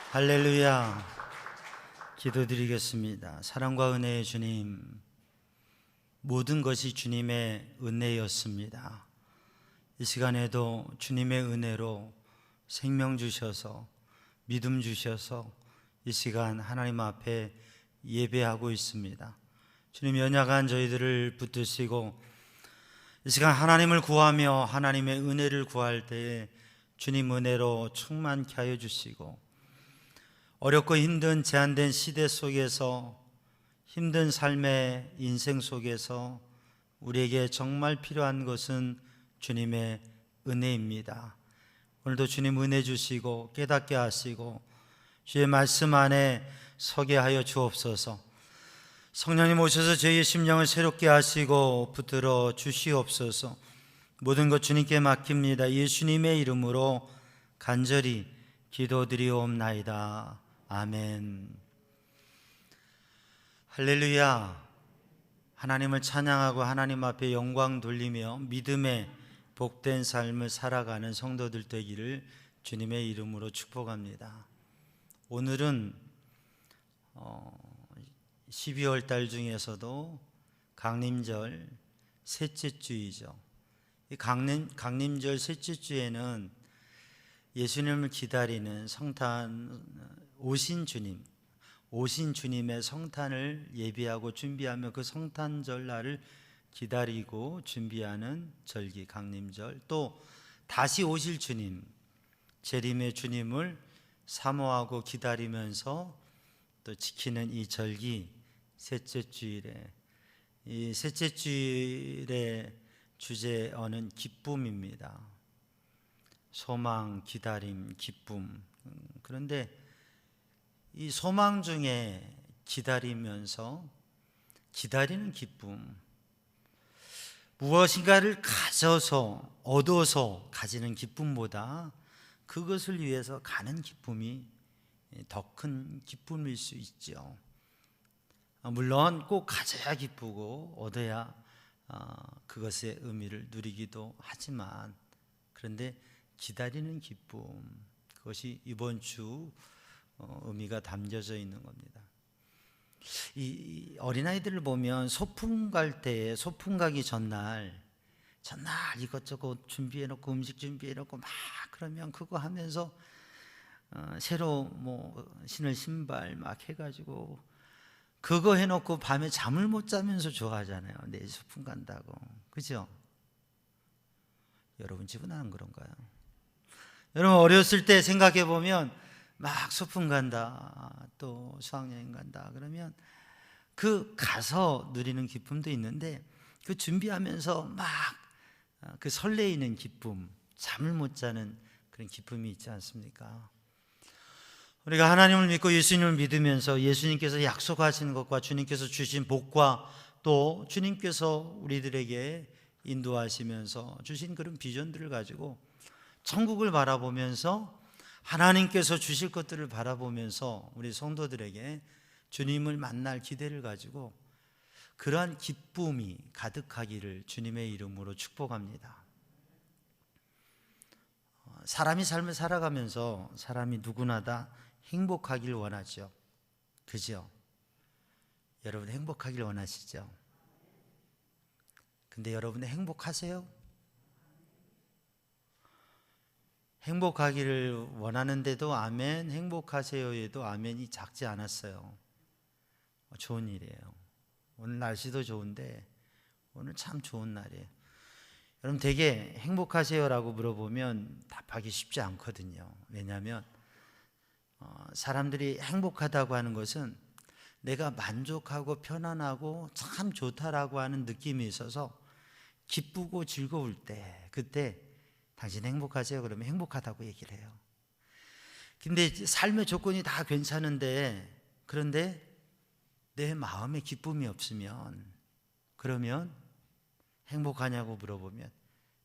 할렐루야. 기도드리겠습니다. 사랑과 은혜의 주님, 모든 것이 주님의 은혜였습니다. 이 시간에도 주님의 은혜로 생명 주셔서, 믿음 주셔서 이 시간 하나님 앞에 예배하고 있습니다. 주님, 연약한 저희들을 붙드시고 이 시간 하나님을 구하며 하나님의 은혜를 구할 때에 주님 은혜로 충만케 하여 주시고, 어렵고 힘든 제한된 시대 속에서, 힘든 삶의 인생 속에서 우리에게 정말 필요한 것은 주님의 은혜입니다. 오늘도 주님 은혜 주시고 깨닫게 하시고 주의 말씀 안에 서게 하여 주옵소서. 성령님 오셔서 저희의 심령을 새롭게 하시고 붙들어 주시옵소서. 모든 것 주님께 맡깁니다. 예수님의 이름으로 간절히 기도드리옵나이다. 아멘. 할렐루야. 하나님을 찬양하고 하나님 앞에 영광 돌리며 믿음의 복된 삶을 살아가는 성도들 되기를 주님의 이름으로 축복합니다. 오늘은 12월 달 중에서도 강림절 셋째 주이죠. 이 강림절 셋째 주에는 예수님을 기다리는 성탄 오신 주님의 성탄을 예비하고 준비하며 그 성탄절 날을 기다리고 준비하는 절기 강림절, 또 다시 오실 주님, 재림의 주님을 사모하고 기다리면서 또 지키는 이 절기 셋째 주일에, 이 셋째 주일의 주제어는 기쁨입니다. 소망, 기다림, 기쁨. 그런데 이 소망 중에 기다리면서 기다리는 기쁨, 무엇인가를 가져서 얻어서 가지는 기쁨보다 그것을 위해서 가는 기쁨이 더 큰 기쁨일 수 있죠. 물론 꼭 가져야 기쁘고 얻어야 그것의 의미를 누리기도 하지만, 그런데 기다리는 기쁨, 그것이 이번 주 의미가 담겨져 있는 겁니다. 이 어린아이들을 보면 소풍 갈 때, 소풍 가기 전날 이것저것 준비해놓고, 음식 준비해놓고 막 그러면 그거 하면서 새로 신을 신발 막 해가지고 그거 해놓고 밤에 잠을 못 자면서 좋아하잖아요. 내일 소풍 간다고. 그죠? 여러분 집은 안 그런가요? 여러분 어렸을 때 생각해 보면 막 소풍 간다, 또 수학여행 간다 그러면 그 가서 누리는 기쁨도 있는데, 그 준비하면서 막 그 설레이는 기쁨, 잠을 못 자는 그런 기쁨이 있지 않습니까? 우리가 하나님을 믿고 예수님을 믿으면서 예수님께서 약속하신 것과 주님께서 주신 복과 또 주님께서 우리들에게 인도하시면서 주신 그런 비전들을 가지고 천국을 바라보면서, 하나님께서 주실 것들을 바라보면서 우리 성도들에게 주님을 만날 기대를 가지고 그러한 기쁨이 가득하기를 주님의 이름으로 축복합니다. 사람이 삶을 살아가면서 사람이 누구나 다 행복하길 원하죠. 그죠? 여러분 행복하길 원하시죠? 근데 여러분 행복하세요? 행복하기를 원하는데도 아멘, 행복하세요에도 아멘이 작지 않았어요. 좋은 일이에요. 오늘 날씨도 좋은데 오늘 참 좋은 날이에요. 여러분 되게 행복하세요라고 물어보면 답하기 쉽지 않거든요. 왜냐하면 사람들이 행복하다고 하는 것은 내가 만족하고 편안하고 참 좋다라고 하는 느낌이 있어서 기쁘고 즐거울 때, 그때 당신 행복하세요? 그러면 행복하다고 얘기를 해요. 근데 삶의 조건이 다 괜찮은데, 그런데 내 마음에 기쁨이 없으면, 그러면 행복하냐고 물어보면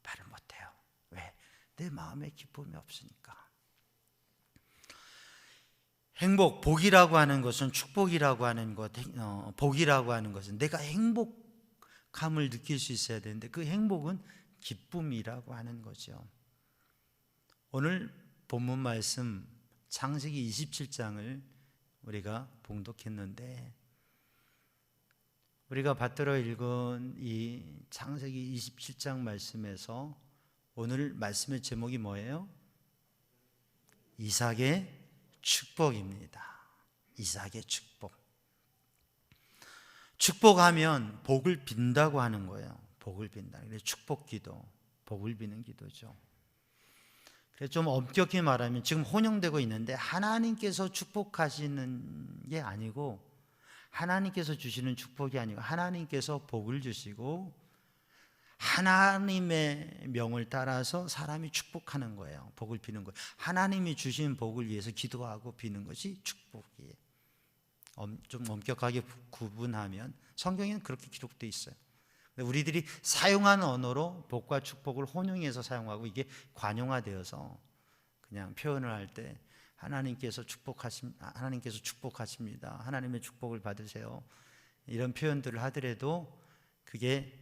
말을 못해요. 왜? 내 마음에 기쁨이 없으니까. 행복, 복이라고 하는 것은, 축복이라고 하는 것, 복이라고 하는 것은 내가 행복함을 느낄 수 있어야 되는데, 그 행복은 기쁨이라고 하는 거죠. 오늘 본문 말씀 창세기 27장을 우리가 봉독했는데, 우리가 받들어 읽은 이 창세기 27장 말씀에서 오늘 말씀의 제목이 뭐예요? 이삭의 축복입니다. 이삭의 축복. 축복하면 복을 빈다고 하는 거예요. 복을 빈다. 그래서 축복 기도, 복을 비는 기도죠. 그래서 좀 엄격히 말하면 지금 혼용되고 있는데, 하나님께서 축복하시는 게 아니고, 하나님께서 주시는 축복이 아니고 하나님께서 복을 주시고 하나님의 명을 따라서 사람이 축복하는 거예요. 복을 비는 거예요. 하나님이 주신 복을 위해서 기도하고 비는 것이 축복이에요. 좀 엄격하게 구분하면 성경에는 그렇게 기록되어 있어요. 우리들이 사용하는 언어로 복과 축복을 혼용해서 사용하고, 이게 관용화되어서 그냥 표현을 할 때 하나님께서 축복하십니다. 하나님의 축복을 받으세요. 이런 표현들을 하더라도 그게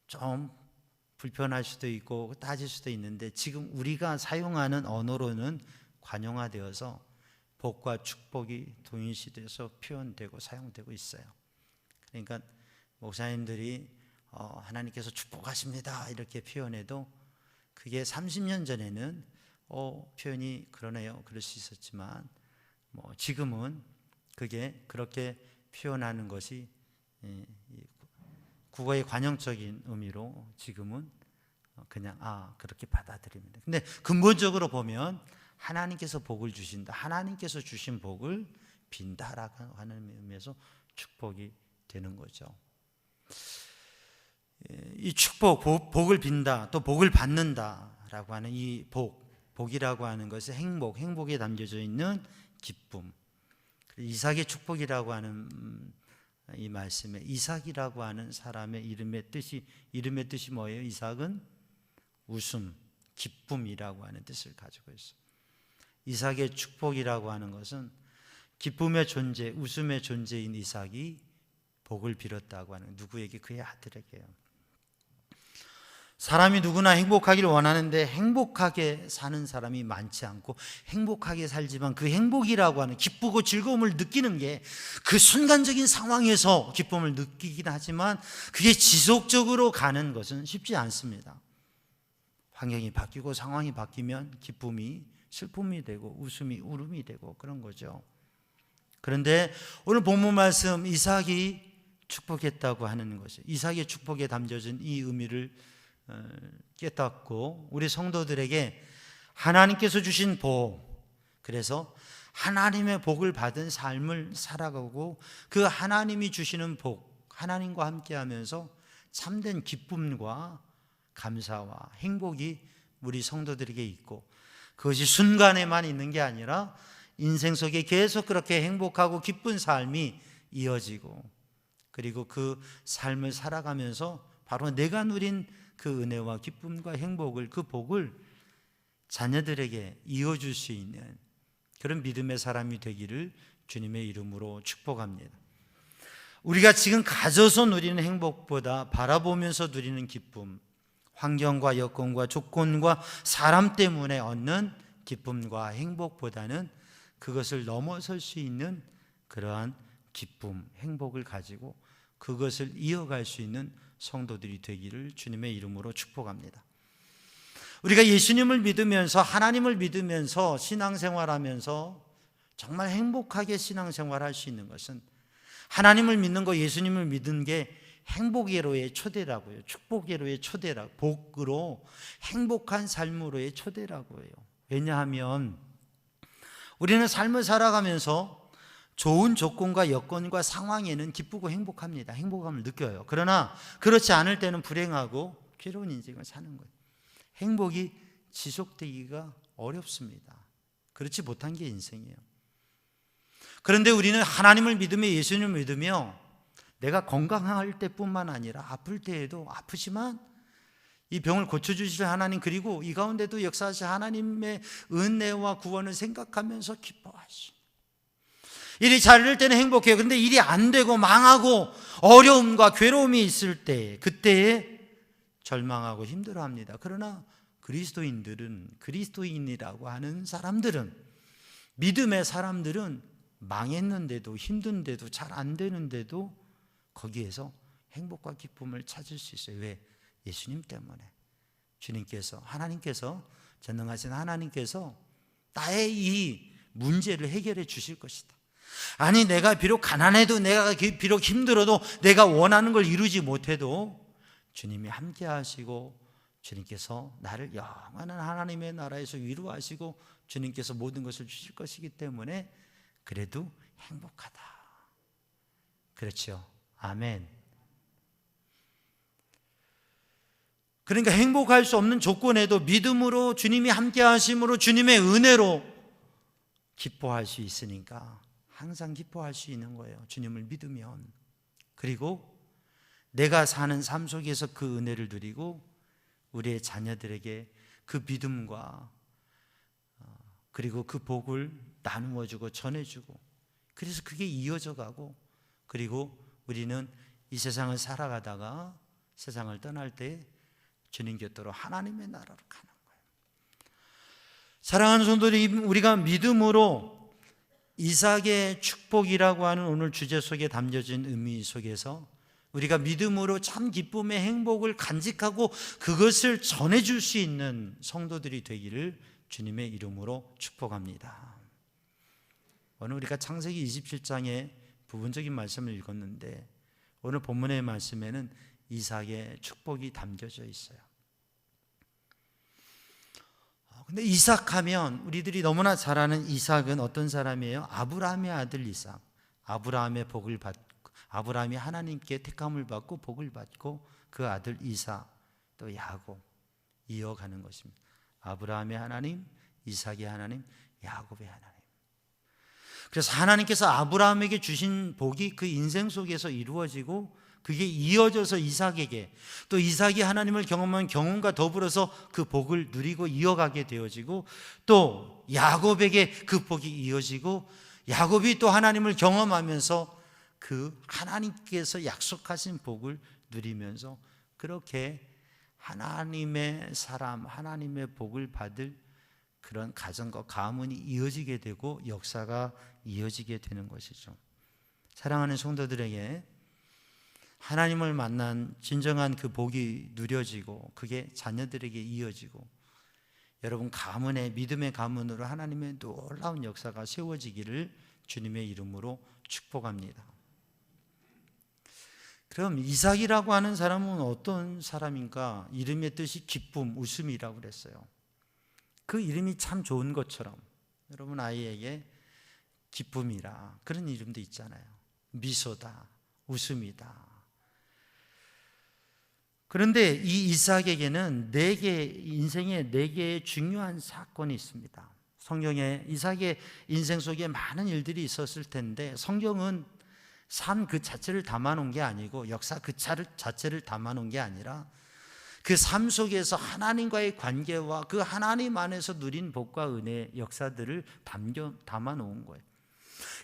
좀 불편할 수도 있고 따질 수도 있는데, 지금 우리가 사용하는 언어로는 관용화되어서 복과 축복이 동일시돼서 표현되고 사용되고 있어요. 그러니까 목사님들이 하나님께서 축복하십니다 이렇게 표현해도, 그게 30년 전에는 표현이 그러네요, 그럴 수 있었지만 지금은 그게 그렇게 표현하는 것이 국어의 관용적인 의미로 지금은 그냥 그렇게 받아들입니다. 근데 근본적으로 보면 하나님께서 복을 주신다, 하나님께서 주신 복을 빈다라고 하는 의미에서 축복이 되는 거죠. 이 축복, 복을 빈다, 또 복을 받는다라고 하는 이 복이라고 하는 것은 행복에 담겨져 있는 기쁨. 이삭의 축복이라고 하는 이 말씀에 이삭이라고 하는 사람의 이름의 뜻이 뭐예요? 이삭은 웃음, 기쁨이라고 하는 뜻을 가지고 있어요. 이삭의 축복이라고 하는 것은 기쁨의 존재, 웃음의 존재인 이삭이 복을 빌었다고 하는, 누구에게? 그의 아들에게요. 사람이 누구나 행복하기를 원하는데 행복하게 사는 사람이 많지 않고, 행복하게 살지만 그 행복이라고 하는 기쁘고 즐거움을 느끼는 게 그 순간적인 상황에서 기쁨을 느끼긴 하지만 그게 지속적으로 가는 것은 쉽지 않습니다. 환경이 바뀌고 상황이 바뀌면 기쁨이 슬픔이 되고 웃음이 울음이 되고 그런 거죠. 그런데 오늘 본문 말씀, 이삭이 축복했다고 하는 것이, 이삭의 축복에 담겨진 이 의미를 깨닫고 우리 성도들에게 하나님께서 주신 복, 그래서 하나님의 복을 받은 삶을 살아가고 그 하나님이 주시는 복, 하나님과 함께하면서 참된 기쁨과 감사와 행복이 우리 성도들에게 있고, 그것이 순간에만 있는 게 아니라 인생 속에 계속 그렇게 행복하고 기쁜 삶이 이어지고, 그리고 그 삶을 살아가면서 바로 내가 누린 그 은혜와 기쁨과 행복을, 그 복을 자녀들에게 이어줄 수 있는 그런 믿음의 사람이 되기를 주님의 이름으로 축복합니다. 우리가 지금 가져서 누리는 행복보다 바라보면서 누리는 기쁨, 환경과 여건과 조건과 사람 때문에 얻는 기쁨과 행복보다는 그것을 넘어설 수 있는 그러한 기쁨, 행복을 가지고 그것을 이어갈 수 있는 성도들이 되기를 주님의 이름으로 축복합니다. 우리가 예수님을 믿으면서, 하나님을 믿으면서 신앙생활하면서 정말 행복하게 신앙생활할 수 있는 것은, 하나님을 믿는 거, 예수님을 믿는 게 행복으로의 초대라고요. 축복으로의 초대라고, 복으로 행복한 삶으로의 초대라고 해요. 왜냐하면 우리는 삶을 살아가면서 좋은 조건과 여건과 상황에는 기쁘고 행복합니다. 행복감을 느껴요. 그러나 그렇지 않을 때는 불행하고 괴로운 인생을 사는 거예요. 행복이 지속되기가 어렵습니다. 그렇지 못한 게 인생이에요. 그런데 우리는 하나님을 믿으며 예수님을 믿으며 내가 건강할 때뿐만 아니라 아플 때에도, 아프지만 이 병을 고쳐주실 하나님, 그리고 이 가운데도 역사하실 하나님의 은혜와 구원을 생각하면서 기뻐하시. 일이 잘 될 때는 행복해요. 그런데 일이 안 되고 망하고 어려움과 괴로움이 있을 때, 그때에 절망하고 힘들어합니다. 그러나 그리스도인이라고 하는 사람들은, 믿음의 사람들은 망했는데도, 힘든데도, 잘 안 되는데도 거기에서 행복과 기쁨을 찾을 수 있어요. 왜? 예수님 때문에. 주님께서, 하나님께서, 전능하신 하나님께서 나의 이 문제를 해결해 주실 것이다. 아니, 내가 비록 가난해도, 내가 비록 힘들어도, 내가 원하는 걸 이루지 못해도 주님이 함께 하시고, 주님께서 나를 영원한 하나님의 나라에서 위로하시고, 주님께서 모든 것을 주실 것이기 때문에 그래도 행복하다. 그렇죠? 아멘. 그러니까 행복할 수 없는 조건에도 믿음으로, 주님이 함께 하심으로, 주님의 은혜로 기뻐할 수 있으니까 항상 기뻐할 수 있는 거예요. 주님을 믿으면. 그리고 내가 사는 삶 속에서 그 은혜를 누리고 우리의 자녀들에게 그 믿음과 그리고 그 복을 나누어 주고 전해주고, 그래서 그게 이어져 가고, 그리고 우리는 이 세상을 살아가다가 세상을 떠날 때 주님 곁으로 하나님의 나라로 가는 거예요. 사랑하는 성도들이, 우리가 믿음으로 이삭의 축복이라고 하는 오늘 주제 속에 담겨진 의미 속에서 우리가 믿음으로 참 기쁨의 행복을 간직하고 그것을 전해줄 수 있는 성도들이 되기를 주님의 이름으로 축복합니다. 오늘 우리가 창세기 27장의 부분적인 말씀을 읽었는데, 오늘 본문의 말씀에는 이삭의 축복이 담겨져 있어요. 근데 이삭 하면 우리들이 너무나 잘 아는 이삭은 어떤 사람이에요? 아브라함의 아들 이삭. 아브라함의 복을 받고, 아브라함이 하나님께 택함을 받고 복을 받고 그 아들 이삭, 또 야곱 이어가는 것입니다. 아브라함의 하나님, 이삭의 하나님, 야곱의 하나님. 그래서 하나님께서 아브라함에게 주신 복이 그 인생 속에서 이루어지고, 그게 이어져서 이삭에게, 또 이삭이 하나님을 경험한 경험과 더불어서 그 복을 누리고 이어가게 되어지고, 또 야곱에게 그 복이 이어지고, 야곱이 또 하나님을 경험하면서 그 하나님께서 약속하신 복을 누리면서 그렇게 하나님의 사람, 하나님의 복을 받을 그런 가정과 가문이 이어지게 되고 역사가 이어지게 되는 것이죠. 사랑하는 성도들에게 하나님을 만난 진정한 그 복이 누려지고 그게 자녀들에게 이어지고, 여러분 가문의, 믿음의 가문으로 하나님의 놀라운 역사가 세워지기를 주님의 이름으로 축복합니다. 그럼 이삭이라고 하는 사람은 어떤 사람인가? 이름의 뜻이 기쁨, 웃음이라고 그랬어요. 그 이름이 참 좋은 것처럼 여러분 아이에게 기쁨이라 그런 이름도 있잖아요. 미소다, 웃음이다. 그런데 이 이삭에게는 인생에 4개의 중요한 사건이 있습니다. 성경에 이삭의 인생 속에 많은 일들이 있었을 텐데, 성경은 삶 그 자체를 담아놓은 게 아니고, 역사 그 자체를 담아놓은 게 아니라 그 삶 속에서 하나님과의 관계와 그 하나님 안에서 누린 복과 은혜의 역사들을 담아놓은 거예요.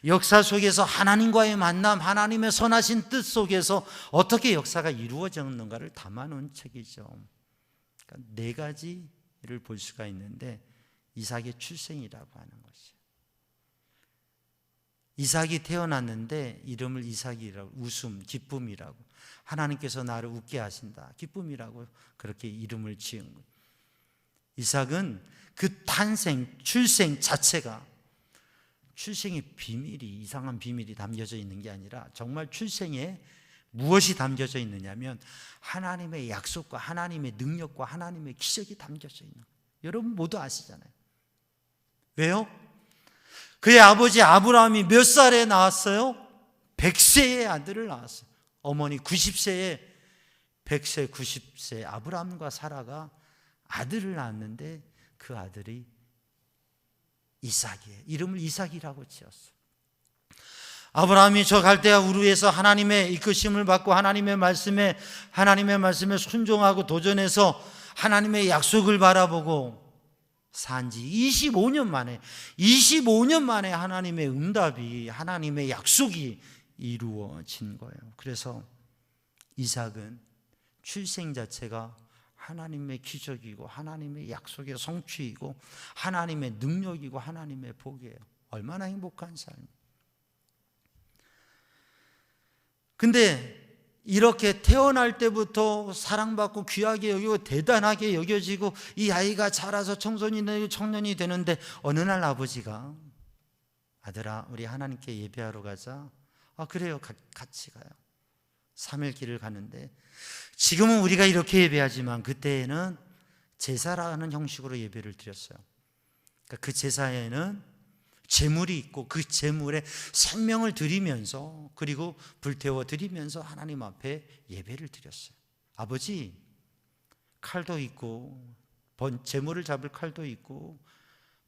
역사 속에서 하나님과의 만남, 하나님의 선하신 뜻 속에서 어떻게 역사가 이루어졌는가를 담아놓은 책이죠. 그러니까 4가지를 볼 수가 있는데, 이삭의 출생이라고 하는 것이에요. 이삭이 태어났는데 이름을 이삭이라고, 웃음, 기쁨이라고, 하나님께서 나를 웃게 하신다, 기쁨이라고 그렇게 이름을 지은 거예요. 이삭은 그 탄생, 출생 자체가, 출생의 비밀이, 이상한 비밀이 담겨져 있는 게 아니라 정말 출생에 무엇이 담겨져 있느냐면 하나님의 약속과 하나님의 능력과 하나님의 기적이 담겨져 있는 거예요. 여러분 모두 아시잖아요. 왜요? 그의 아버지 아브라함이 몇 살에 낳았어요? 100세의 아들을 낳았어요. 어머니 90세에 100세, 90세 아브라함과 사라가 아들을 낳았는데 그 아들이 이삭이에요. 이름을 이삭이라고 지었어요. 아브라함이 저 갈대아 우르에서 하나님의 이끄심을 받고 하나님의 말씀에 순종하고 도전해서 하나님의 약속을 바라보고 산지 25년 만에 하나님의 응답이, 하나님의 약속이 이루어진 거예요. 그래서 이삭은 출생 자체가 하나님의 기적이고 하나님의 약속의 성취이고 하나님의 능력이고 하나님의 복이에요. 얼마나 행복한 삶. 근데 이렇게 태어날 때부터 사랑받고 귀하게 여기고 대단하게 여겨지고 이 아이가 자라서 청소년이 되고 청년이 되는데 어느 날 아버지가 아들아 우리 하나님께 예배하러 가자. 그래요. 같이 가요. 3일 길을 가는데 지금은 우리가 이렇게 예배하지만 그때에는 제사라는 형식으로 예배를 드렸어요. 그러니까 그 제사에는 제물이 있고 그 제물에 생명을 드리면서 그리고 불태워 드리면서 하나님 앞에 예배를 드렸어요. 아버지, 칼도 있고 제물을 잡을 칼도 있고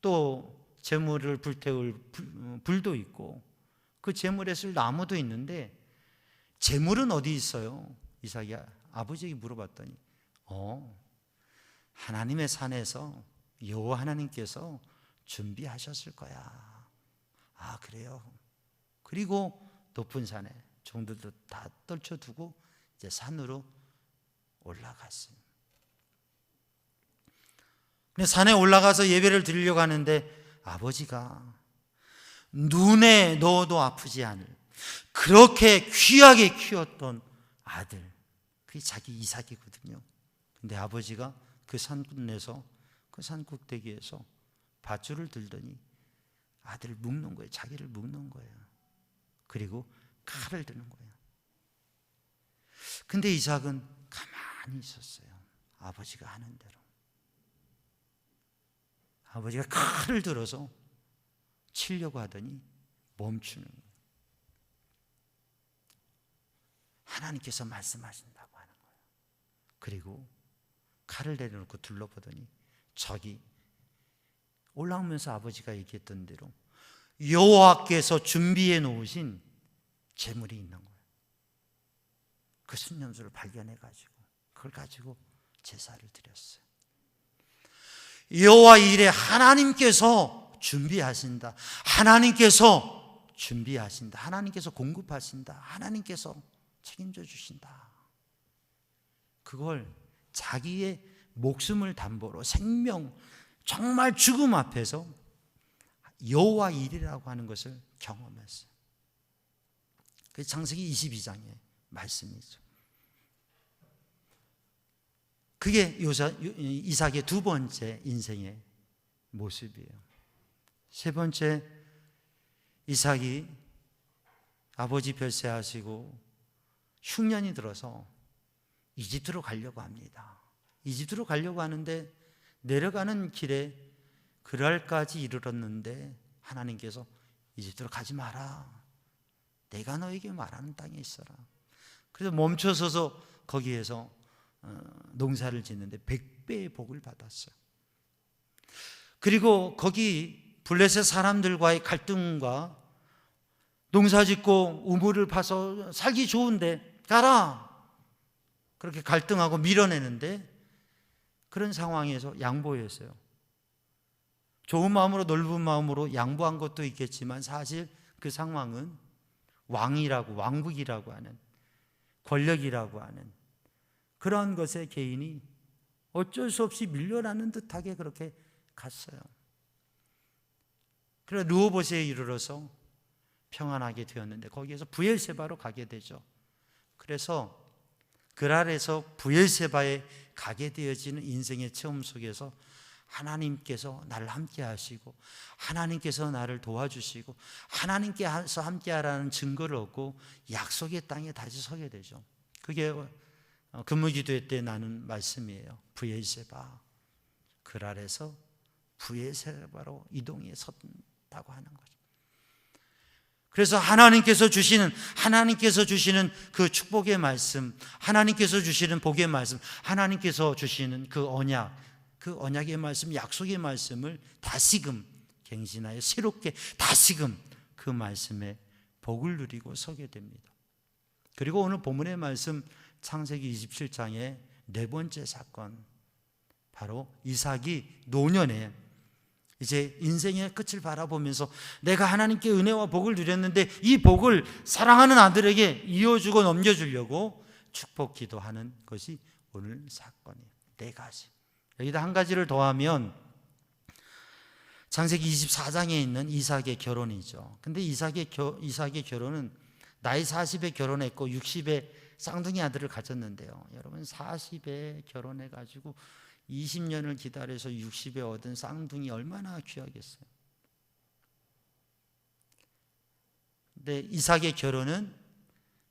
또 제물을 불태울 불도 있고 그 제물에 쓸 나무도 있는데 제물은 어디 있어요? 이삭이 아버지에게 물어봤더니 하나님의 산에서 여호와 하나님께서 준비하셨을 거야. 그래요. 그리고 높은 산에 종들도 다 떨쳐두고 이제 산으로 올라갔어요. 근데 산에 올라가서 예배를 드리려고 하는데 아버지가 눈에 넣어도 아프지 않을 그렇게 귀하게 키웠던 아들, 그게 자기 이삭이거든요. 근데 아버지가 그 산군에서 그 산 꼭대기에서 밧줄을 들더니 아들을 묶는 거예요. 자기를 묶는 거예요. 그리고 칼을 드는 거예요. 근데 이삭은 가만히 있었어요. 아버지가 하는 대로. 아버지가 칼을 들어서 치려고 하더니 멈추는 거예요. 하나님께서 말씀하신다고 하는 거예요. 그리고 칼을 내려놓고 둘러보더니 저기 올라오면서 아버지가 얘기했던 대로 여호와께서 준비해 놓으신 제물이 있는 거예요. 그 순념수를 발견해 가지고 그걸 가지고 제사를 드렸어요. 여호와 일에 하나님께서 준비하신다. 하나님께서 준비하신다. 하나님께서 공급하신다. 하나님께서 책임져 주신다. 그걸 자기의 목숨을 담보로 생명, 정말 죽음 앞에서 여호와 일이라고 하는 것을 경험했어요. 그 창세기 22장의 말씀이죠. 그게 이삭의 두 번째 인생의 모습이에요. 세 번째, 이삭이 아버지 별세하시고 흉년이 들어서 이집트로 가려고 합니다. 이집트로 가려고 하는데 내려가는 길에 그랄까지 이르렀는데 하나님께서 이집트로 가지 마라. 내가 너에게 말하는 땅에 있어라. 그래서 멈춰서서 거기에서 농사를 짓는데 100배의 복을 받았어요. 그리고 거기 블레셋 사람들과의 갈등과 농사 짓고 우물을 파서 살기 좋은데 가라. 그렇게 갈등하고 밀어내는데 그런 상황에서 양보했어요. 좋은 마음으로 넓은 마음으로 양보한 것도 있겠지만 사실 그 상황은 왕국이라고 하는 권력이라고 하는 그런 것에 개인이 어쩔 수 없이 밀려나는 듯하게 그렇게 갔어요. 그래서 르호보스에 이르러서 평안하게 되었는데 거기에서 브엘세바로 가게 되죠. 그래서 그랄에서 브엘세바에 가게 되어지는 인생의 체험 속에서 하나님께서 나를 함께 하시고 하나님께서 나를 도와주시고 하나님께서 함께 하라는 증거를 얻고 약속의 땅에 다시 서게 되죠. 그게 근무기도회 때 나눈 말씀이에요. 브엘세바, 그랄에서 브엘세바로 이동해 섰다고 하는 거죠. 그래서 하나님께서 주시는 그 축복의 말씀, 하나님께서 주시는 복의 말씀, 하나님께서 주시는 그 언약의 말씀, 약속의 말씀을 다시금 갱신하여 새롭게 다시금 그 말씀에 복을 누리고 서게 됩니다. 그리고 오늘 본문의 말씀 창세기 27장의 네 번째 사건, 바로 이삭이 노년에 이제 인생의 끝을 바라보면서 내가 하나님께 은혜와 복을 누렸는데 이 복을 사랑하는 아들에게 이어주고 넘겨주려고 축복 기도하는 것이 오늘 사건이에요. 4가지. 여기다 한 가지를 더하면 창세기 24장에 있는 이삭의 결혼이죠. 근데 이삭의 결혼은 나이 40에 결혼했고 60에 쌍둥이 아들을 가졌는데요. 여러분 40에 결혼해가지고 20년을 기다려서 60에 얻은 쌍둥이 얼마나 귀하겠어요. 근데 이삭의 결혼은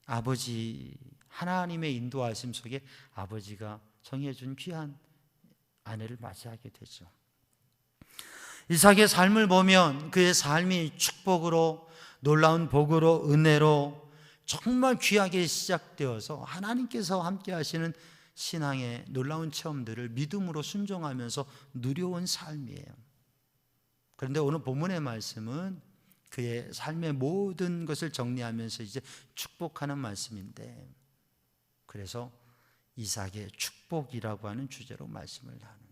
아버지 하나님의 인도하심 속에 아버지가 정해준 귀한 아내를 맞이하게 되죠. 이삭의 삶을 보면 그의 삶이 축복으로, 놀라운 복으로, 은혜로 정말 귀하게 시작되어서 하나님께서 함께 하시는 신앙의 놀라운 체험들을 믿음으로 순종하면서 누려온 삶이에요. 그런데 오늘 본문의 말씀은 그의 삶의 모든 것을 정리하면서 이제 축복하는 말씀인데, 그래서 이삭의 축복이라고 하는 주제로 말씀을 나눕니다.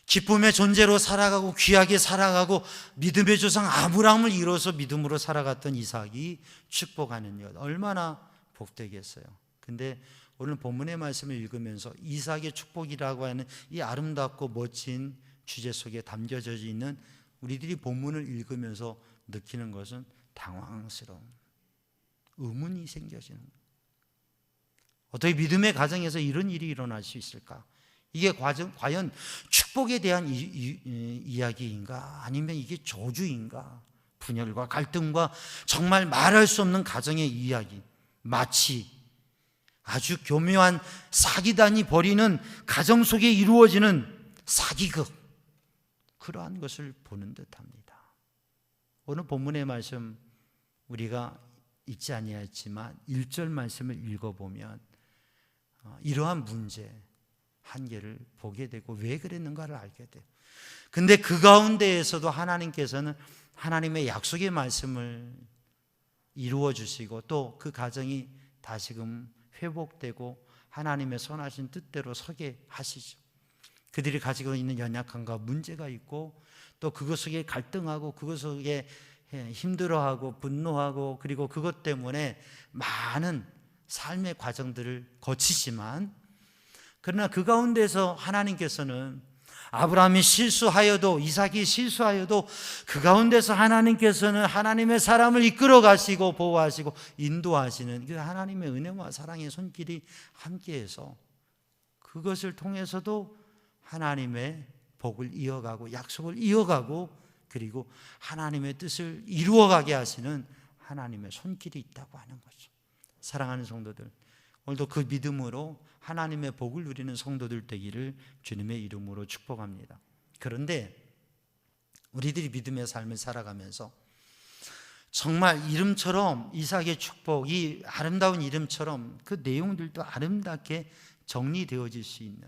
기쁨의 존재로 살아가고 귀하게 살아가고 믿음의 조상 아브라함을 이뤄서 믿음으로 살아갔던 이삭이 축복하는 것, 얼마나 복되겠어요. 근데 오늘 본문의 말씀을 읽으면서 이삭의 축복이라고 하는 이 아름답고 멋진 주제 속에 담겨져 있는 우리들이 본문을 읽으면서 느끼는 것은 당황스러움, 의문이 생겨지는 거예요. 어떻게 믿음의 가정에서 이런 일이 일어날 수 있을까? 이게 과연 축복에 대한 이야기인가? 아니면 이게 저주인가? 분열과 갈등과 정말 말할 수 없는 가정의 이야기, 마치 아주 교묘한 사기단이 벌이는 가정 속에 이루어지는 사기극, 그러한 것을 보는 듯합니다. 오늘 본문의 말씀 우리가 읽지 아니했지만 1절 말씀을 읽어보면 이러한 문제 한계를 보게 되고 왜 그랬는가를 알게 돼요. 근데 그 가운데에서도 하나님께서는 하나님의 약속의 말씀을 이루어 주시고 또 그 가정이 다시금 회복되고 하나님의 선하신 뜻대로 서게 하시죠. 그들이 가지고 있는 연약함과 문제가 있고 또 그것 속에 갈등하고 그것 속에 힘들어하고 분노하고 그리고 그것 때문에 많은 삶의 과정들을 거치지만, 그러나 그 가운데서 하나님께서는 아브라함이 실수하여도, 이삭이 실수하여도 그 가운데서 하나님께서는 하나님의 사람을 이끌어 가시고 보호하시고 인도하시는 그 하나님의 은혜와 사랑의 손길이 함께해서 그것을 통해서도 하나님의 복을 이어가고 약속을 이어가고 그리고 하나님의 뜻을 이루어가게 하시는 하나님의 손길이 있다고 하는 거죠. 사랑하는 성도들, 오늘도 그 믿음으로 하나님의 복을 누리는 성도들 되기를 주님의 이름으로 축복합니다. 그런데 우리들이 믿음의 삶을 살아가면서 정말 이름처럼 이삭의 축복, 이 아름다운 이름처럼 그 내용들도 아름답게 정리되어질 수 있는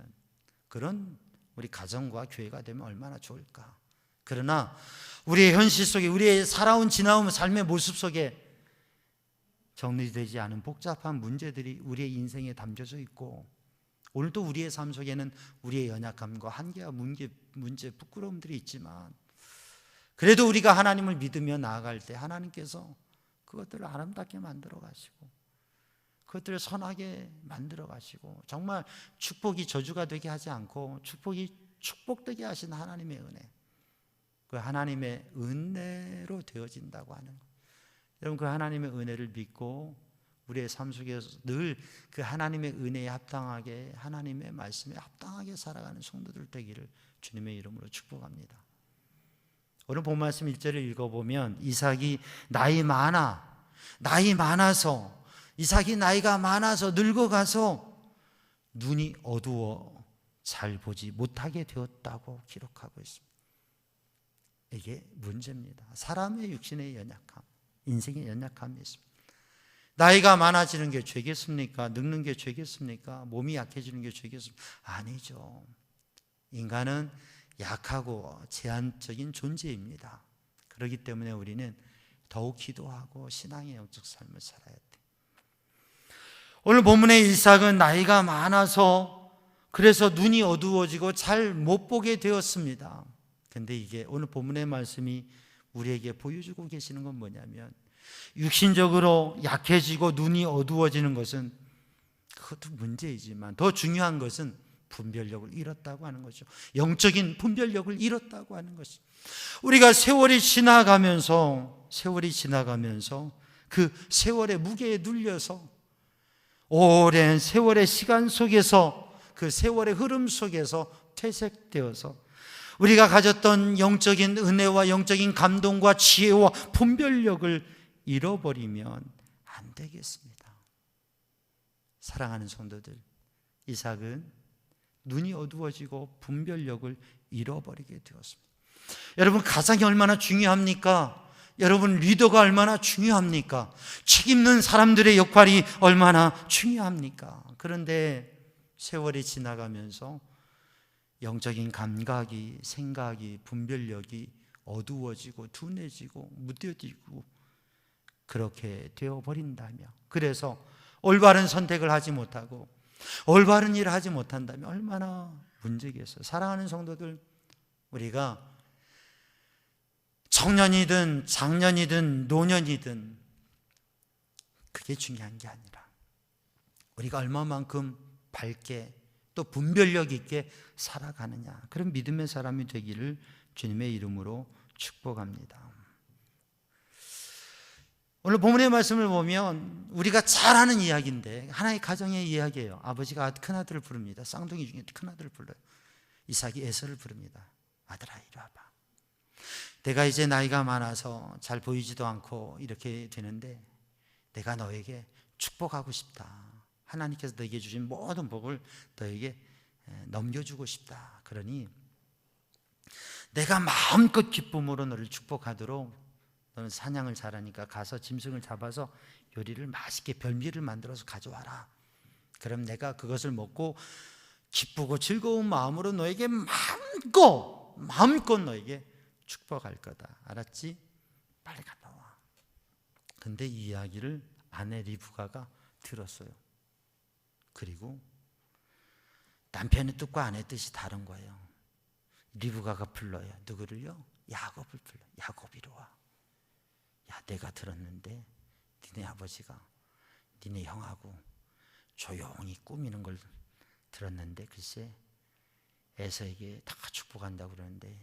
그런 우리 가정과 교회가 되면 얼마나 좋을까. 그러나 우리의 현실 속에, 우리의 살아온 지나온 삶의 모습 속에 정리되지 않은 복잡한 문제들이 우리의 인생에 담겨져 있고, 오늘도 우리의 삶 속에는 우리의 연약함과 한계와 문제, 부끄러움들이 있지만, 그래도 우리가 하나님을 믿으며 나아갈 때 하나님께서 그것들을 아름답게 만들어 가시고 그것들을 선하게 만들어 가시고 정말 축복이 저주가 되게 하지 않고 축복이 축복되게 하신 하나님의 은혜, 그 하나님의 은혜로 되어진다고 하는 것. 여러분, 그 하나님의 은혜를 믿고 우리의 삶 속에서 늘 그 하나님의 은혜에 합당하게, 하나님의 말씀에 합당하게 살아가는 성도들 되기를 주님의 이름으로 축복합니다. 오늘 본 말씀 1절을 읽어보면 이삭이 이삭이 나이가 많아서 늙어가서 눈이 어두워 잘 보지 못하게 되었다고 기록하고 있습니다. 이게 문제입니다. 사람의 육신의 연약함, 인생의 연약함이 있습니다. 나이가 많아지는 게 죄겠습니까? 늙는 게 죄겠습니까? 몸이 약해지는 게 죄겠습니까? 아니죠. 인간은 약하고 제한적인 존재입니다. 그렇기 때문에 우리는 더욱 기도하고 신앙의 영적 삶을 살아야 돼요. 오늘 본문의 이삭은 나이가 많아서 그래서 눈이 어두워지고 잘 못 보게 되었습니다. 근데 이게 오늘 본문의 말씀이 우리에게 보여주고 계시는 건 뭐냐면, 육신적으로 약해지고 눈이 어두워지는 것은 그것도 문제이지만 더 중요한 것은 분별력을 잃었다고 하는 거죠. 영적인 분별력을 잃었다고 하는 것이. 우리가 세월이 지나가면서 그 세월의 무게에 눌려서 오랜 세월의 시간 속에서, 그 세월의 흐름 속에서 퇴색되어서 우리가 가졌던 영적인 은혜와 영적인 감동과 지혜와 분별력을 잃어버리면 안 되겠습니다. 사랑하는 성도들, 이삭은 눈이 어두워지고 분별력을 잃어버리게 되었습니다. 여러분, 가장이 얼마나 중요합니까? 여러분, 리더가 얼마나 중요합니까? 책임있는 사람들의 역할이 얼마나 중요합니까? 그런데 세월이 지나가면서 영적인 감각이, 생각이, 분별력이 어두워지고 둔해지고 무뎌지고 그렇게 되어버린다며, 그래서 올바른 선택을 하지 못하고 올바른 일을 하지 못한다면 얼마나 문제겠어요. 사랑하는 성도들, 우리가 청년이든 장년이든 노년이든 그게 중요한 게 아니라 우리가 얼마만큼 밝게 또 분별력 있게 살아가느냐, 그런 믿음의 사람이 되기를 주님의 이름으로 축복합니다. 오늘 본문의 말씀을 보면 우리가 잘 아는 이야기인데 하나의 가정의 이야기예요. 아버지가 큰아들을 부릅니다. 쌍둥이 중에 큰아들을 불러요. 이삭이 에서를 부릅니다. 아들아, 이리 와봐. 내가 이제 나이가 많아서 잘 보이지도 않고 이렇게 되는데 내가 너에게 축복하고 싶다. 하나님께서 너에게 주신 모든 복을 너에게 넘겨주고 싶다. 그러니 내가 마음껏 기쁨으로 너를 축복하도록 너는 사냥을 잘하니까 가서 짐승을 잡아서 요리를 맛있게 별미를 만들어서 가져와라. 그럼 내가 그것을 먹고 기쁘고 즐거운 마음으로 너에게 마음껏 너에게 축복할 거다. 알았지? 빨리 갔다 와. 근데 이 이야기를 아내 리브가가 들었어요. 그리고 남편의 뜻과 아내의 뜻이 다른 거예요. 리브가가 불러요. 누구를요? 야곱을 불러요. 야곱, 이리 와. 야, 내가 들었는데 니네 아버지가 니네 형하고 조용히 꾸미는 걸 들었는데 글쎄 에서에게 다 축복한다고 그러는데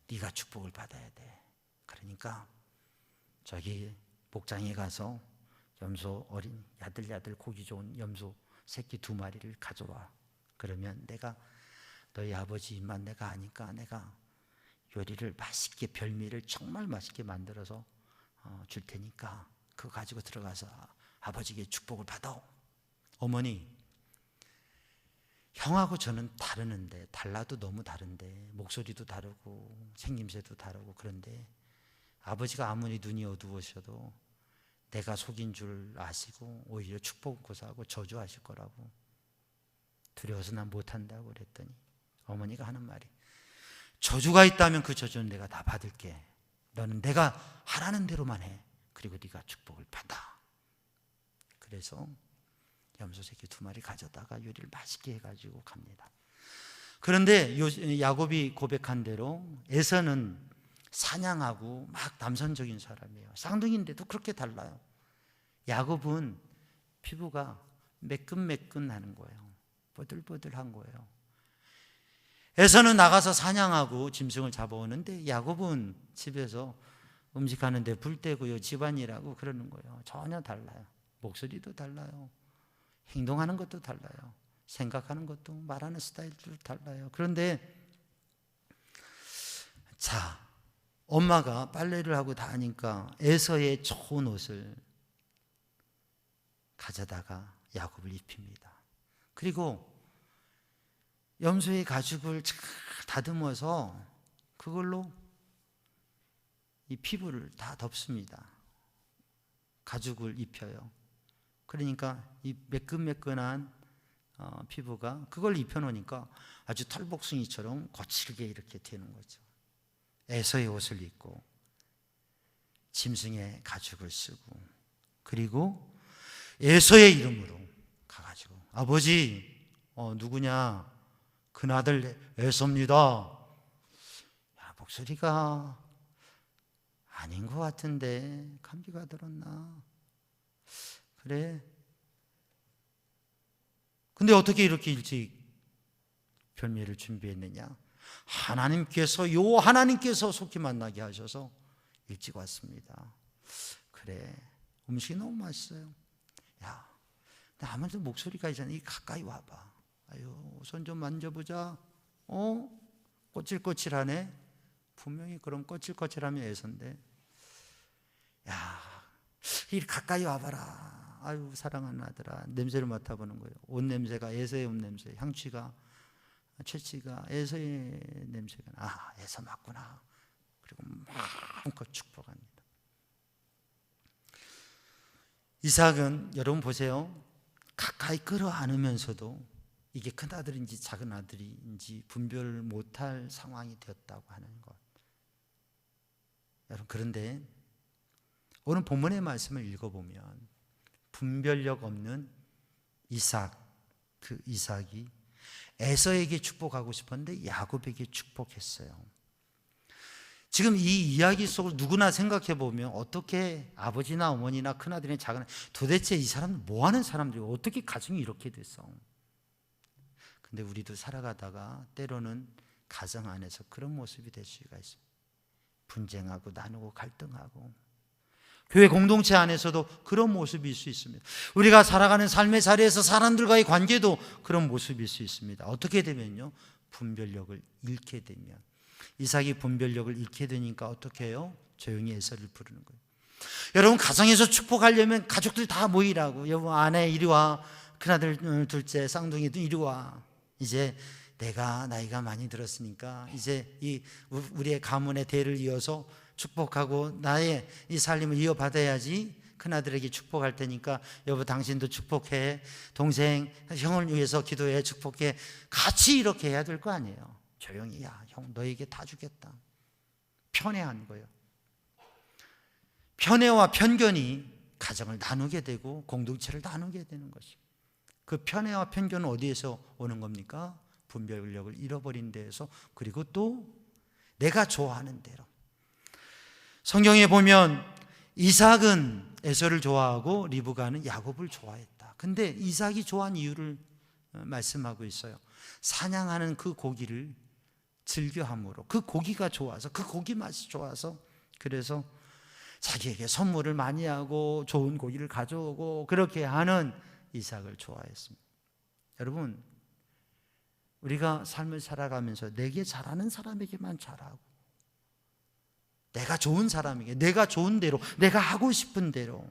네가 축복을 받아야 돼. 그러니까 저기 목장에 가서 염소, 어린 야들야들 고기 좋은 염소 새끼 2마리를 가져와. 그러면 내가 너희 아버지 입만 내가 아니까 내가 요리를 맛있게, 별미를 정말 맛있게 만들어서 줄 테니까 그거 가지고 들어가서 아버지께 축복을 받아. 어머니, 형하고 저는 다르는데, 달라도 너무 다른데, 목소리도 다르고 생김새도 다르고, 그런데 아버지가 아무리 눈이 어두우셔도 내가 속인 줄 아시고 오히려 축복을 고사하고 저주하실 거라고. 두려워서 난 못한다고 그랬더니 어머니가 하는 말이, 저주가 있다면 그 저주는 내가 다 받을게. 너는 내가 하라는 대로만 해. 그리고 네가 축복을 받아. 그래서 염소 새끼 2마리 가져다가 요리를 맛있게 해가지고 갑니다. 그런데 야곱이 고백한 대로 에서는 사냥하고 막 남선적인 사람이에요. 쌍둥이인데도 그렇게 달라요. 야곱은 피부가 매끈매끈하는 거예요. 뽀들뽀들한 거예요. 에서는 나가서 사냥하고 짐승을 잡아오는데 야곱은 집에서 음식하는데 불 떼고요, 집안일하고 그러는 거예요. 전혀 달라요. 목소리도 달라요. 행동하는 것도 달라요. 생각하는 것도, 말하는 스타일도 달라요. 그런데 자, 엄마가 빨래를 하고 다 하니까 에서의 좋은 옷을 가져다가 야곱을 입힙니다. 그리고 염소의 가죽을 잘 다듬어서 그걸로 이 피부를 다 덮습니다. 가죽을 입혀요. 그러니까 이 매끈매끈한 피부가, 그걸 입혀놓으니까 아주 털복숭이처럼 거칠게 이렇게 되는 거죠. 에서의 옷을 입고 짐승의 가죽을 쓰고, 그리고 에서의 이름으로 가가지고 아버지, 누구냐? 큰아들 에서입니다. 야, 목소리가 아닌 것 같은데 감기가 들었나? 그래. 근데 어떻게 이렇게 일찍 별미를 준비했느냐? 하나님께서 속히 만나게 하셔서 일찍 왔습니다. 그래, 음식이 너무 맛있어요. 야, 아무래도 목소리가 있잖아. 이 가까이 와봐. 아유, 손 좀 만져보자. 꼬칠꼬칠하네. 분명히 그럼 꼬칠꼬칠하면 애선데. 야, 이 가까이 와봐라. 아유, 사랑하는 아들아. 냄새를 맡아보는 거예요. 옷 냄새가 에서의 옷 냄새, 향취가, 채취가 에서의 냄새가. 에서 맞구나. 그리고 마음껏 축복합니다. 이삭은 여러분 보세요. 가까이 끌어안으면서도 이게 큰 아들인지 작은 아들인지 분별 못할 상황이 되었다고 하는 것. 여러분, 그런데 오늘 본문의 말씀을 읽어보면 분별력 없는 이삭, 그 이삭이 에서에게 축복하고 싶었는데 야곱에게 축복했어요. 지금 이 이야기 속을 누구나 생각해 보면 어떻게 아버지나 어머니나 큰아들이나 작은 도대체 이 사람은 뭐 하는 사람들이고 어떻게 가정이 이렇게 됐어? 근데 우리도 살아가다가 때로는 가정 안에서 그런 모습이 될 수가 있습니다. 분쟁하고 나누고 갈등하고, 교회 공동체 안에서도 그런 모습일 수 있습니다. 우리가 살아가는 삶의 자리에서 사람들과의 관계도 그런 모습일 수 있습니다. 어떻게 되면요? 분별력을 잃게 되면. 이삭이 분별력을 잃게 되니까 어떻게 해요? 조용히 에서를 부르는 거예요. 여러분, 가정에서 축복하려면 가족들 다 모이라고. 여보, 아내 이리 와. 큰아들 둘째 쌍둥이도 이리 와. 이제 내가 나이가 많이 들었으니까 이제 우리의 가문의 대를 이어서 축복하고 나의 이 살림을 이어받아야지. 큰아들에게 축복할 테니까 여보, 당신도 축복해. 동생, 형을 위해서 기도해. 축복해. 같이 이렇게 해야 될 거 아니에요. 조용히, 야, 형 너에게 다 주겠다. 편애한 거예요. 편애와 편견이 가정을 나누게 되고 공동체를 나누게 되는 것이죠. 그 편애와 편견은 어디에서 오는 겁니까? 분별력을 잃어버린 데에서, 그리고 또 내가 좋아하는 대로. 성경에 보면 이삭은 에서를 좋아하고 리브가는 야곱을 좋아했다. 근데 이삭이 좋아한 이유를 말씀하고 있어요. 사냥하는 그 고기를 즐겨함으로, 그 고기가 좋아서, 그 고기 맛이 좋아서, 그래서 자기에게 선물을 많이 하고 좋은 고기를 가져오고 그렇게 하는 이삭을 좋아했습니다. 여러분, 우리가 삶을 살아가면서 내게 잘하는 사람에게만 잘하고, 내가 좋은 사람에게, 내가 좋은 대로, 내가 하고 싶은 대로.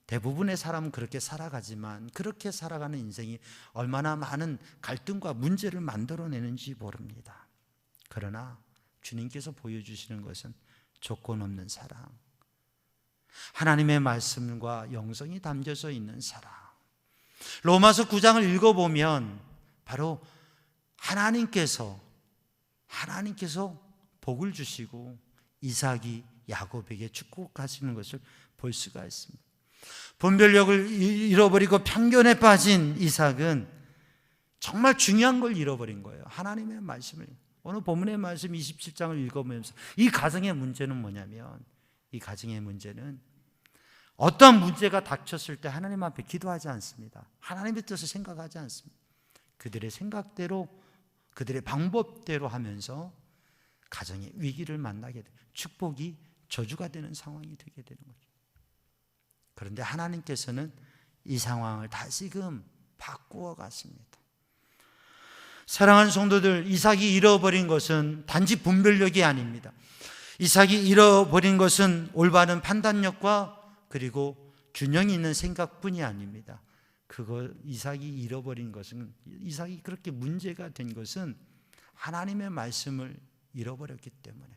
대부분의 사람은 그렇게 살아가지만 그렇게 살아가는 인생이 얼마나 많은 갈등과 문제를 만들어내는지 모릅니다. 그러나 주님께서 보여주시는 것은 조건 없는 사랑, 하나님의 말씀과 영성이 담겨져 있는 사랑. 로마서 9장을 읽어보면 바로 하나님께서 복을 주시고 이삭이 야곱에게 축복하시는 것을 볼 수가 있습니다. 분별력을 잃어버리고 편견에 빠진 이삭은 정말 중요한 걸 잃어버린 거예요. 하나님의 말씀을. 오늘 본문의 말씀 27장을 읽어보면서 이 가정의 문제는 뭐냐면, 이 가정의 문제는 어떤 문제가 닥쳤을 때 하나님 앞에 기도하지 않습니다. 하나님의 뜻을 생각하지 않습니다. 그들의 생각대로, 그들의 방법대로 하면서 가정의 위기를 만나게 돼요. 축복이 저주가 되는 상황이 되게 되는 거죠. 그런데 하나님께서는 이 상황을 다시금 바꾸어 갔습니다. 사랑하는 성도들, 이삭이 잃어버린 것은 단지 분별력이 아닙니다. 이삭이 잃어버린 것은 올바른 판단력과 그리고 균형이 있는 생각뿐이 아닙니다. 이삭이 잃어버린 것은, 이삭이 그렇게 문제가 된 것은 하나님의 말씀을 잃어버렸기 때문에,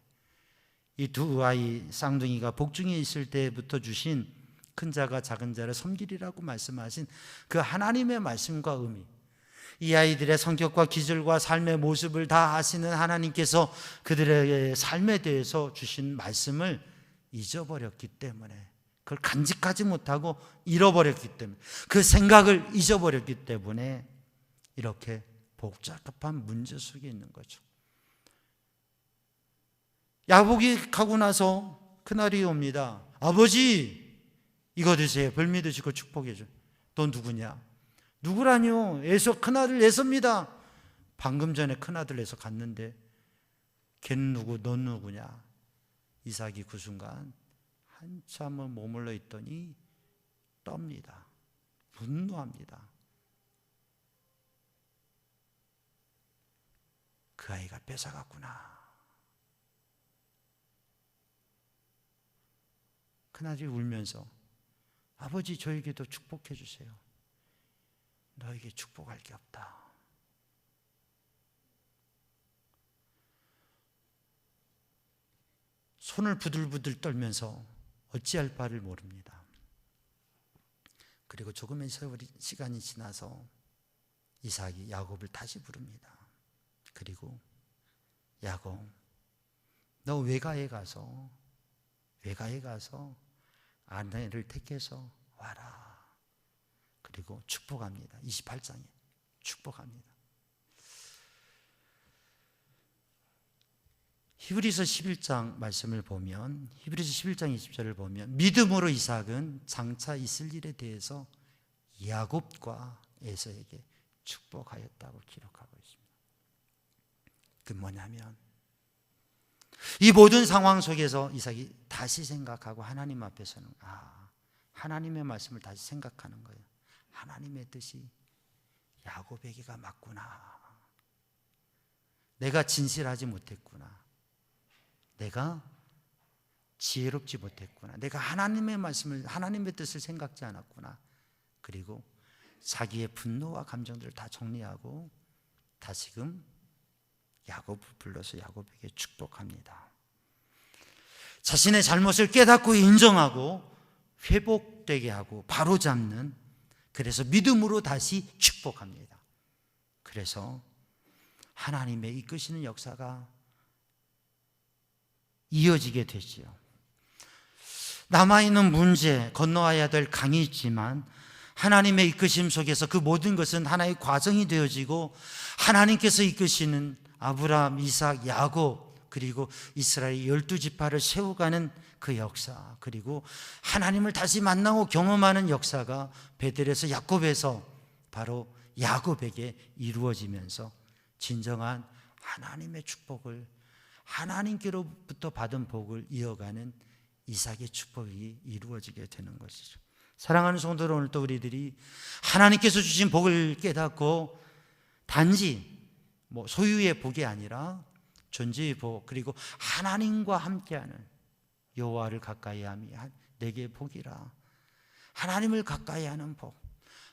이 두 아이 쌍둥이가 복중에 있을 때부터 주신 큰 자가 작은 자를 섬기리라고 말씀하신 그 하나님의 말씀과 의미, 이 아이들의 성격과 기질과 삶의 모습을 다 아시는 하나님께서 그들의 삶에 대해서 주신 말씀을 잊어버렸기 때문에, 그걸 간직하지 못하고 잃어버렸기 때문에, 그 생각을 잊어버렸기 때문에 이렇게 복잡한 문제 속에 있는 거죠. 야곱이 가고 나서 그날이 옵니다. 아버지, 이거 드세요. 별미 드시고 축복해 줘. 너 누구냐? 누구라뇨? 에서, 큰아들 에서입니다. 방금 전에 큰아들에서 갔는데 걔는 누구, 넌 누구냐? 이삭이 그 순간 한참을 머물러 있더니 떱니다. 분노합니다. 그 아이가 뺏어갔구나. 큰아들이 울면서 아버지 저에게도 축복해 주세요. 너에게 축복할 게 없다. 손을 부들부들 떨면서 어찌할 바를 모릅니다. 그리고 조금의 시간이 지나서 이삭이 야곱을 다시 부릅니다. 그리고 야곱, 너 외가에 가서 아내를 택해서 와라. 그리고 축복합니다. 28장에 축복합니다. 히브리서 11장 말씀을 보면, 히브리서 11장 20절을 보면 믿음으로 이삭은 장차 있을 일에 대해서 야곱과 에서에게 축복하였다고 기록하고 있습니다. 그 뭐냐면 이 모든 상황 속에서 이삭이 다시 생각하고 하나님 앞에서는 하나님의 말씀을 다시 생각하는 거예요. 하나님의 뜻이 야곱에게가 맞구나. 내가 진실하지 못했구나. 내가 지혜롭지 못했구나. 내가 하나님의 말씀을, 하나님의 뜻을 생각지 않았구나. 그리고 자기의 분노와 감정들을 다 정리하고 다시금 야곱을 불러서 야곱에게 축복합니다. 자신의 잘못을 깨닫고 인정하고 회복되게 하고 바로잡는, 그래서 믿음으로 다시 축복합니다. 그래서 하나님의 이끄시는 역사가 이어지게 되지요. 남아있는 문제, 건너와야 될 강이 있지만 하나님의 이끄심 속에서 그 모든 것은 하나의 과정이 되어지고 하나님께서 이끄시는 아브라함, 이삭, 야곱, 그리고 이스라엘 12지파를 세워가는 그 역사, 그리고 하나님을 다시 만나고 경험하는 역사가 베델에서 야곱에서 바로 야곱에게 이루어지면서 진정한 하나님의 축복을, 하나님께로부터 받은 복을 이어가는 이삭의 축복이 이루어지게 되는 것이죠. 사랑하는 성도들, 오늘 또 우리들이 하나님께서 주신 복을 깨닫고 단지 소유의 복이 아니라 존재의 복, 그리고 하나님과 함께하는, 여호와를 가까이 함이 내게 복이라, 하나님을 가까이 하는 복,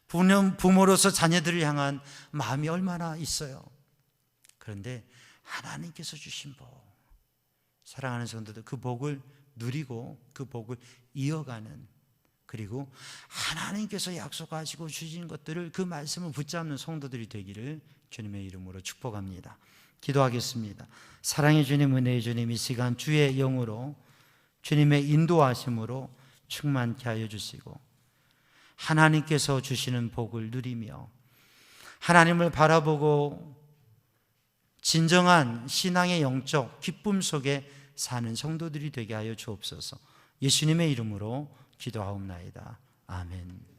부모로서 자녀들을 향한 마음이 얼마나 있어요. 그런데 하나님께서 주신 복, 사랑하는 성도들, 그 복을 누리고 그 복을 이어가는, 그리고 하나님께서 약속하시고 주신 것들을, 그 말씀을 붙잡는 성도들이 되기를 주님의 이름으로 축복합니다. 기도하겠습니다. 사랑의 주님, 은혜의 주님, 이 시간 주의 영으로 주님의 인도하심으로 충만케 하여 주시고 하나님께서 주시는 복을 누리며 하나님을 바라보고 진정한 신앙의 영적 기쁨 속에 사는 성도들이 되게 하여 주옵소서. 예수님의 이름으로 기도하옵나이다. 아멘.